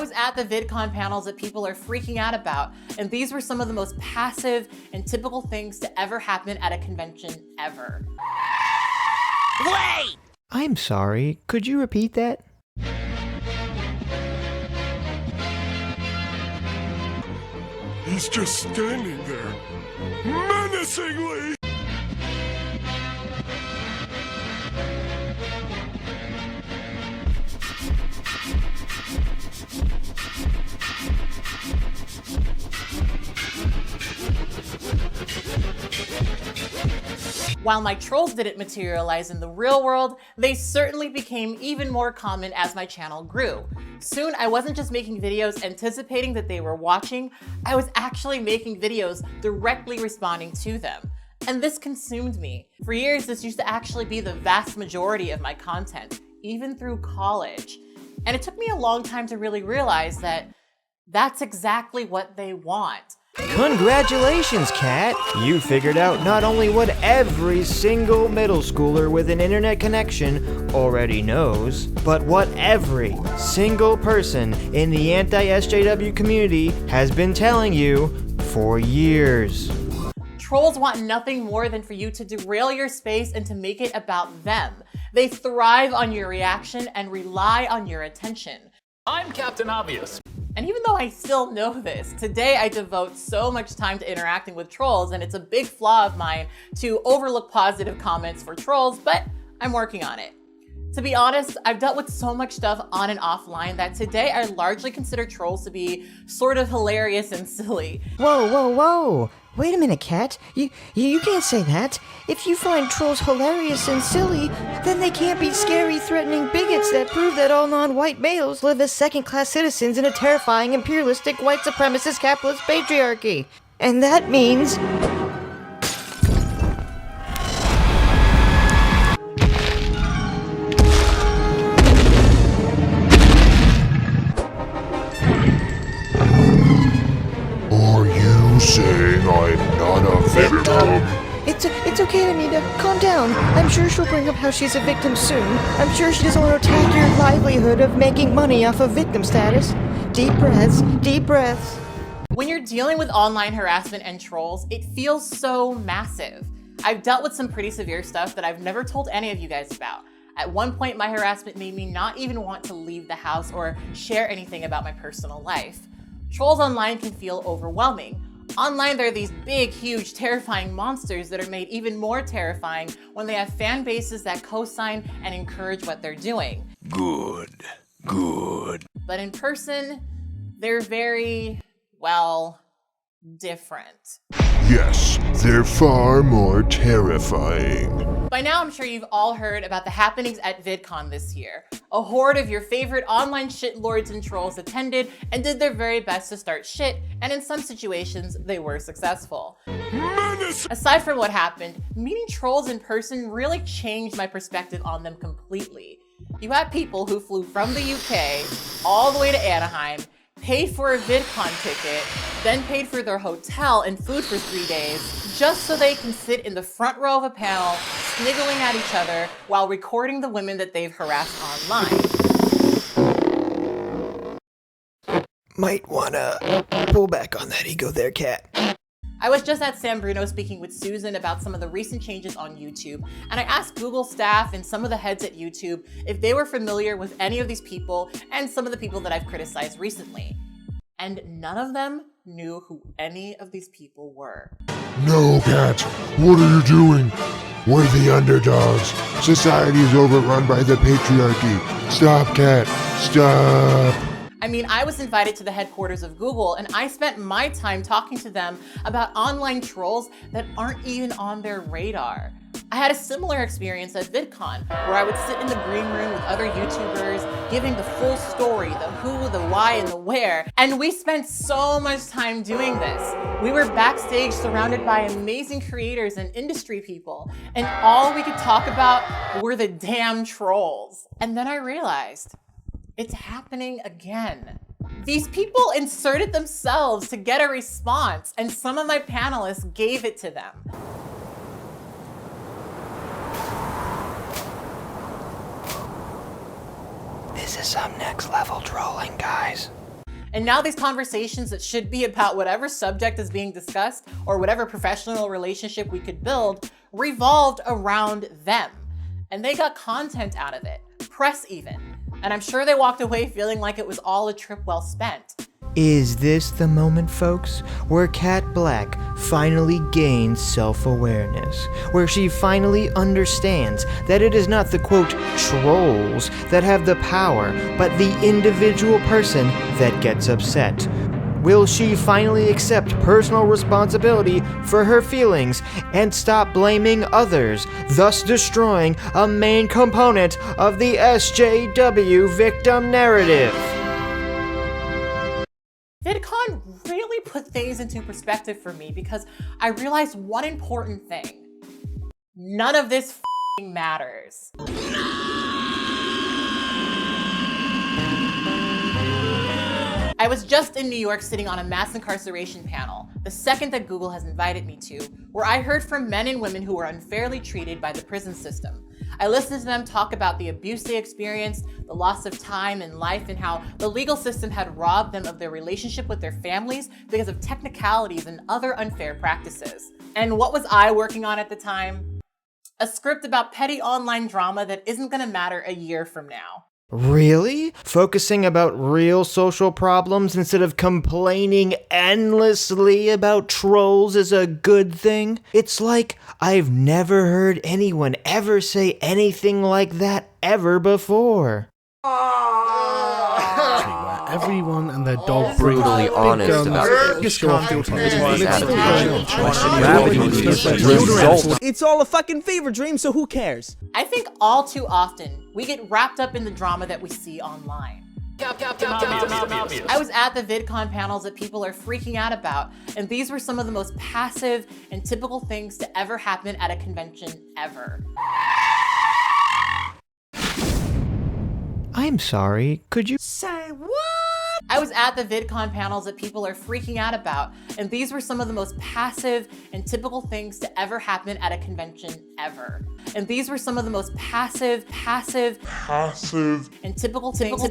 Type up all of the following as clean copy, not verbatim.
was at the VidCon panels that people are freaking out about, and these were some of the most passive and typical things to ever happen at a convention ever. Wait! I'm sorry, could you repeat that? He's just standing there, menacingly! While my trolls didn't materialize in the real world, they certainly became even more common as my channel grew. Soon, I wasn't just making videos anticipating that they were watching, I was actually making videos directly responding to them. And this consumed me. For years, this used to actually be the vast majority of my content, even through college. And it took me a long time to really realize that that's exactly what they want. Congratulations, Kat! You figured out not only what every single middle schooler with an internet connection already knows, but what every single person in the anti-SJW community has been telling you for years. Trolls want nothing more than for you to derail your space and to make it about them. They thrive on your reaction and rely on your attention. I'm Captain Obvious. And even though I still know this, today I devote so much time to interacting with trolls, and it's a big flaw of mine to overlook positive comments for trolls, but I'm working on it. To be honest, I've dealt with so much stuff on and offline that today I largely consider trolls to be sort of hilarious and silly. Whoa, whoa, whoa! Wait a minute, Kat. You can't say that. If you find trolls hilarious and silly, then they can't be scary, threatening bigots that prove that all non-white males live as second-class citizens in a terrifying, imperialistic, white supremacist, capitalist patriarchy. And that means... Saying I'm not a victim. It's okay, Anita. Calm down. I'm sure she'll bring up how she's a victim soon. I'm sure she doesn't want to attack your livelihood of making money off of victim status. Deep breaths, deep breaths. When you're dealing with online harassment and trolls, it feels so massive. I've dealt with some pretty severe stuff that I've never told any of you guys about. At one point, my harassment made me not even want to leave the house or share anything about my personal life. Trolls online can feel overwhelming. Online, there are these big, huge, terrifying monsters that are made even more terrifying when they have fan bases that co-sign and encourage what they're doing. Good, good. But in person, they're very, well, different. Yes, they're far more terrifying. By now, I'm sure you've all heard about the happenings at VidCon this year. A horde of your favorite online shitlords and trolls attended and did their very best to start shit, and in some situations, they were successful. Aside from what happened, meeting trolls in person really changed my perspective on them completely. You had people who flew from the UK all the way to Anaheim, paid for a VidCon ticket, then paid for their hotel and food for 3 days, just so they can sit in the front row of a panel, sniggling at each other while recording the women that they've harassed online. Might wanna pull back on that ego there, Kat. I was just at San Bruno speaking with Susan about some of the recent changes on YouTube, and I asked Google staff and some of the heads at YouTube if they were familiar with any of these people and some of the people that I've criticized recently. And none of them knew who any of these people were. No, Kat, what are you doing? We're the underdogs. Society is overrun by the patriarchy. Stop, Kat, stop. I mean, I was invited to the headquarters of Google, and I spent my time talking to them about online trolls that aren't even on their radar. I had a similar experience at VidCon, where I would sit in the green room with other YouTubers, giving the full story, the who, the why, and the where, and we spent so much time doing this. We were backstage surrounded by amazing creators and industry people, and all we could talk about were the damn trolls. And then I realized, it's happening again. These people inserted themselves to get a response, and some of my panelists gave it to them. This is some next level trolling, guys. And now these conversations that should be about whatever subject is being discussed or whatever professional relationship we could build revolved around them. And they got content out of it, press even. And I'm sure they walked away feeling like it was all a trip well spent. Is this the moment, folks, where Cat Blaque finally gains self-awareness? Where she finally understands that it is not the, quote, trolls that have the power, but the individual person that gets upset? Will she finally accept personal responsibility for her feelings and stop blaming others, thus destroying a main component of the SJW victim narrative? Vidcon really put things into perspective for me because I realized one important thing. None of this f***ing matters. I was just in New York sitting on a mass incarceration panel, the second that Google has invited me to, where I heard from men and women who were unfairly treated by the prison system. I listened to them talk about the abuse they experienced, the loss of time and life, and how the legal system had robbed them of their relationship with their families because of technicalities and other unfair practices. And what was I working on at the time? A script about petty online drama that isn't gonna matter a year from now. Really? Focusing about real social problems instead of complaining endlessly about trolls is a good thing? It's like I've never heard anyone ever say anything like that ever before. Everyone and their dog brutally honest about It's all a fucking fever dream, so who cares? I think all too often, we get wrapped up in the drama that we see online. I was at the VidCon panels that people are freaking out about, and these were some of the most passive and typical things to ever happen at a convention ever. I'm sorry, could you Say what? I was at the VidCon panels that people are freaking out about, and these were some of the most passive and typical things to ever happen at a convention ever. And these were some of the most passive and typical things.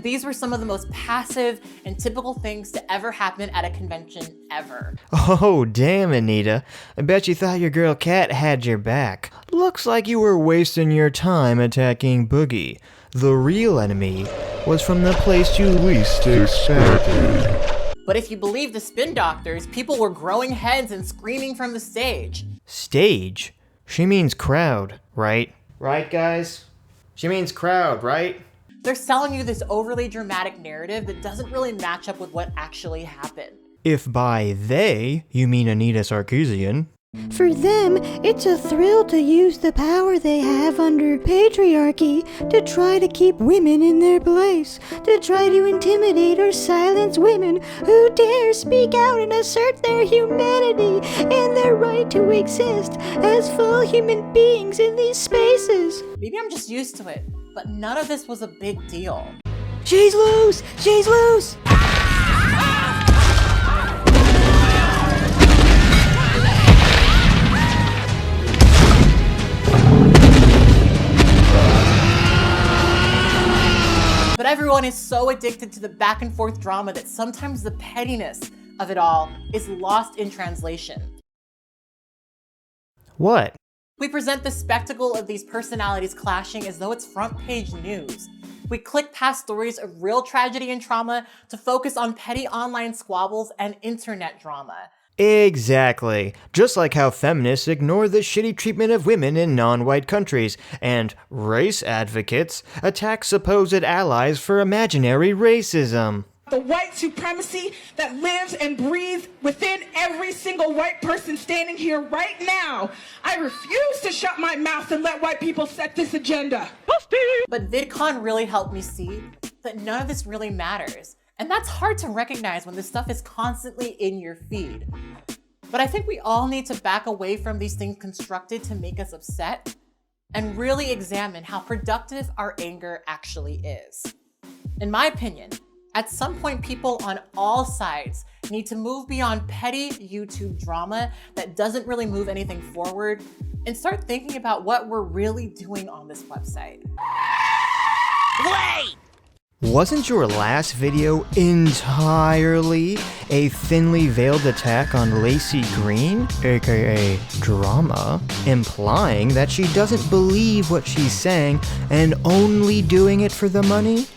These were some of the most passive and typical things to ever happen at a convention ever. Oh, damn, Anita. I bet you thought your girl Cat had your back. Looks like you were wasting your time attacking Boogie. The real enemy was from the place you least expected. But if you believe the spin doctors, people were growing heads and screaming from the stage. Stage? She means crowd, right? Right, guys? She means crowd, right? They're selling you this overly dramatic narrative that doesn't really match up with what actually happened. If by they, you mean Anita Sarkeesian. For them, it's a thrill to use the power they have under patriarchy to try to keep women in their place, to try to intimidate or silence women who dare speak out and assert their humanity and their right to exist as full human beings in these spaces. Maybe I'm just used to it, but none of this was a big deal. She's loose! She's loose! But everyone is so addicted to the back and forth drama that sometimes the pettiness of it all is lost in translation. What? We present the spectacle of these personalities clashing as though it's front page news. We click past stories of real tragedy and trauma to focus on petty online squabbles and internet drama. Exactly. Just like how feminists ignore the shitty treatment of women in non-white countries, and race advocates attack supposed allies for imaginary racism. The white supremacy that lives and breathes within every single white person standing here right now. I refuse to shut my mouth and let white people set this agenda. But VidCon really helped me see that none of this really matters. And that's hard to recognize when this stuff is constantly in your feed. But I think we all need to back away from these things constructed to make us upset and really examine how productive our anger actually is. In my opinion, at some point, people on all sides need to move beyond petty YouTube drama that doesn't really move anything forward and start thinking about what we're really doing on this website. Wait! Wasn't your last video entirely a thinly veiled attack on Lacey Green, aka Drama, implying that she doesn't believe what she's saying and only doing it for the money?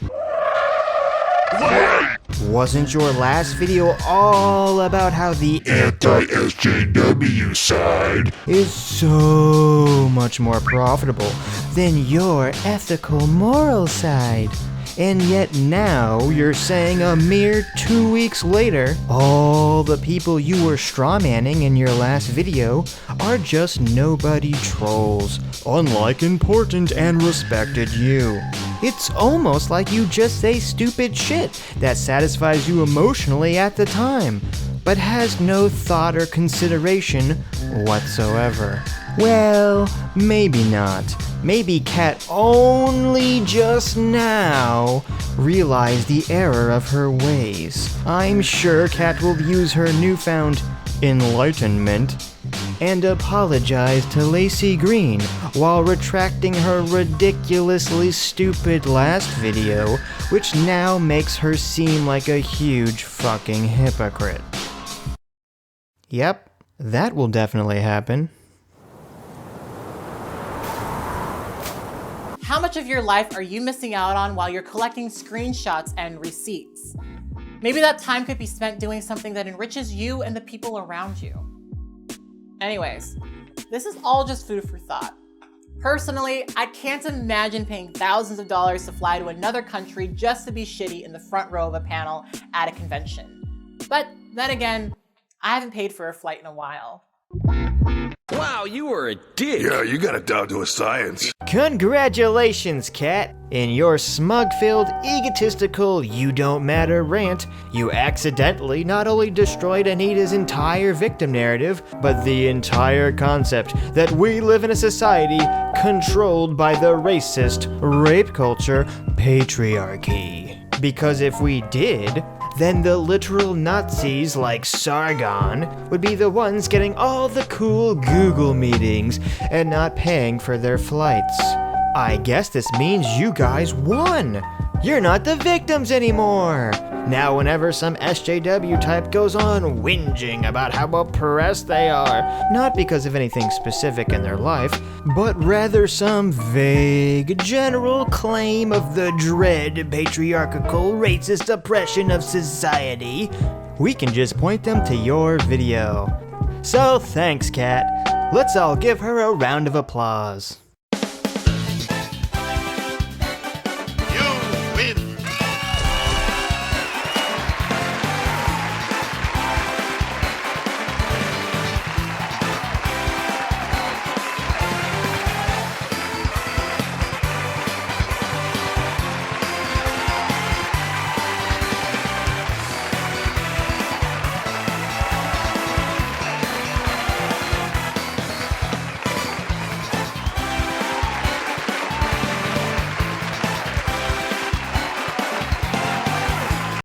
Wasn't your last video all about how the anti-SJW side is so much more profitable than your ethical moral side? And yet now you're saying a mere 2 weeks later, all the people you were strawmanning in your last video are just nobody trolls, unlike important and respected you. It's almost like you just say stupid shit that satisfies you emotionally at the time, but has no thought or consideration whatsoever. Well, maybe not. Maybe Kat only just now realized the error of her ways. I'm sure Kat will use her newfound enlightenment and apologize to Lacey Green while retracting her ridiculously stupid last video, which now makes her seem like a huge fucking hypocrite. Yep, that will definitely happen. How much of your life are you missing out on while you're collecting screenshots and receipts? Maybe that time could be spent doing something that enriches you and the people around you. Anyways, this is all just food for thought. Personally, I can't imagine paying thousands of dollars to fly to another country just to be shitty in the front row of a panel at a convention. But then again, I haven't paid for a flight in a while. Wow, you were a dick. Yeah, you got it down to a science. Congratulations, Kat! In your smug-filled, egotistical, you-don't-matter rant, you accidentally not only destroyed Anita's entire victim narrative, but the entire concept that we live in a society controlled by the racist, rape culture, patriarchy. Because if we did, then the literal Nazis like Sargon would be the ones getting all the cool Google meetings and not paying for their flights. I guess this means you guys won! You're not the victims anymore! Now whenever some SJW type goes on whinging about how oppressed they are, not because of anything specific in their life, but rather some vague, general claim of the dread patriarchal racist oppression of society, we can just point them to your video. So thanks, Kat. Let's all give her a round of applause.